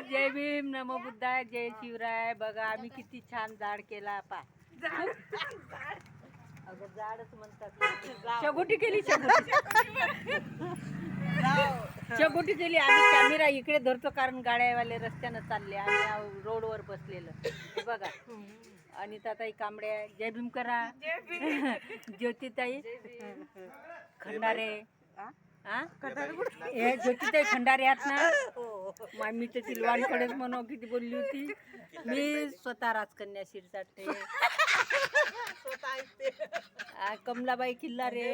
जय भीम, नमो बुद्धाय, जय शिवराय. बघा आम्ही किती छान जाड केला पा. अगं जाडच म्हणतात. शगोटी केली, शगोटी केली. आम्ही कॅमेरा इकडे धरतो कारण गाड्यावाले रस्त्यानं चालले, आम्ही रोडवर बसलेलं. हे बघा अनिताताई कांबळे, जय भीम करा. ज्योतिताई खंडारे, हे ज्योतिताई खंडारे आहेत ना. मी तर सिलवानकडेच म्हणू किती बोलली होती. मी स्वतः राजकन्या शिरसाटे, कमलाबाई किल्लारे,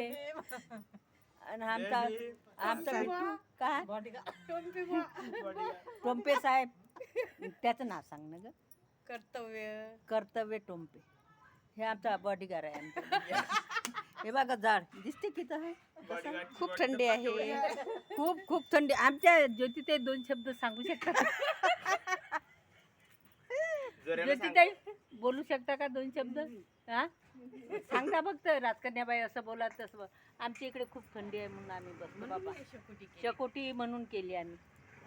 आणि आमचा बिट्टू काय टोंपे साहेब, त्याचं नाव सांग ना ग. कर्तव्य टोंपे, हे आमचा बॉडीगार्ड आहे आमचा. हे बघा झाड दिसते किती आहे. खूप थंडी आहे, खूप खूप थंडी. आमच्या ज्योतिताई दोन शब्द सांगू शकता? ज्योतिताई बोलू शकता का दोन शब्द? हा सांगा फक्त. राजकन्याबाई असं बोला तसं. आमच्या इकडे खूप थंडी आहे म्हणून आम्ही बसतो बाबा. शकोटी म्हणून केली आम्ही.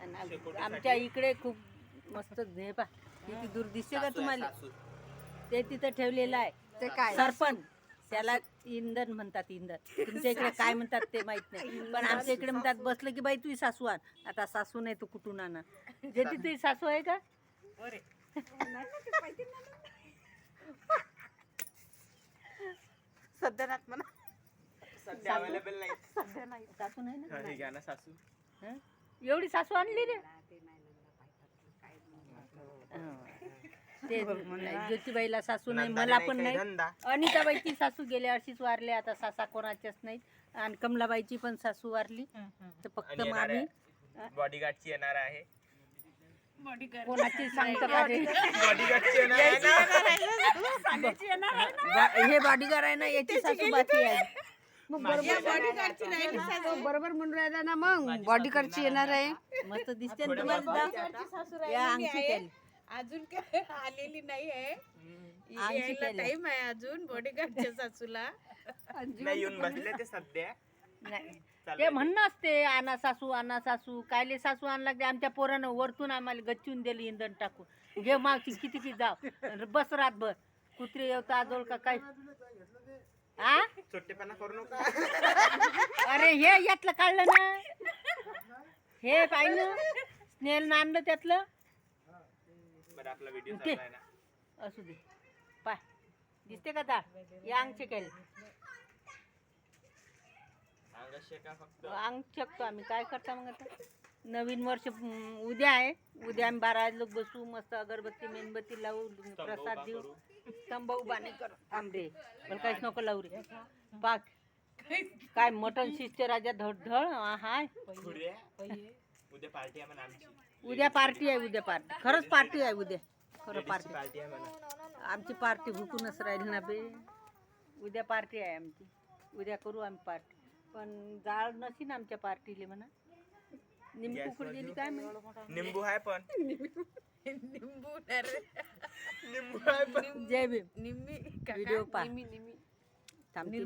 आणि आमच्या इकडे खूप मस्त हे पा किती दूर दिसते का तुम्हाला? ते तिथं ठेवलेलं आहे. ते काय सरपण, त्याला इंधन म्हणतात. इंधन तुमच्या इकडे काय म्हणतात ते माहित नाही, पण आमच्या इकडे म्हणतात बसलं की बाई तुझी सासू आण. आता सासू नाही तू कुठून आणा? जे ती तुझी सासू आहे का? सध्या नात म्हणा, सध्या अवेलेबल नाही. सध्या नाही. सासू नाही ना. हे घ्या ना सासू. एवढी सासू आणली रे. ते ज्योतिबाईला सासू नाही, मला पण नाही. अनिताबाईची सासू गेल्या वर्षीच वारले, आता सासा कोणाच्याच नाही. आणि कमलाबाईची पण सासू वारली. तर फक्त आम्ही बॉडीगार्डची येणार आहे. कोणाची सांगतो का रे? बॉडीगार्डची येणार आहे ना. हे बॉडीगार्ड आहे ना, याची सासू बाकी आहे. मग बरोबर म्हणून राहिला ना. मग बॉडीगार्डची येणार आहे. मस्त दिसते ना तुम्हाला. या अंगठी केली. अजून काय आलेली नाही आहे, यायला टाइम आहे अजून बॉडीगार्डच्या सासूला. नाही येऊन बसले ते सध्या. नाही ते म्हणणं असते आणा सासू, आणा सासू. कायले सासू आण लागते? आमच्या पोरानं वरतून आम्हाला गच्चून दिली इंधन टाकून. घे मावशी किती की जाव बस रातभर. कुत्रे येवता आजोळ का काय? आ छोटेपणा करू नका. अरे हे यातलं काढलं ना, हे पाहिलं स्नेल आणलं त्यातलं. बरं आपला व्हिडिओ चाललाय ना. असू दे पाय दिसते का दाळ? या अंगचे केले अंग शेका फक्त. अंग शकतो आम्ही. काय करता मग आता? नवीन वर्ष उद्या आहे. उद्या आम्ही 12 लोक बसू, मस्त अगरबत्ती मेणबत्ती लावू, प्रसाद देऊ. स्तंभ उभा नाही कर आंबे पण काहीच नको लावू रे. पाक काय मटन शिजते राजा धडधड. हाय उद्या पार्टी आहे म्हणा आमची. उद्या पार्टी आहे. उद्या पार्टी, खरंच पार्टी आहे उद्या. खरं पार्टी पार्टी आहे म्हणा. आमची. पार्टी हुकूनच राहील ना बे. उद्या पार्टी आहे आमची. उद्या करू आम्ही पार्टी. पण जाळ नशीन आमच्या पार्टीले म्हणा. निंबू कुकड गेली काय म्हणून? निंबू आहे पण. निंबू निंबू आहे पण. जय भीम. निम्मी व्हिडिओ पा. निम्मी थांबते.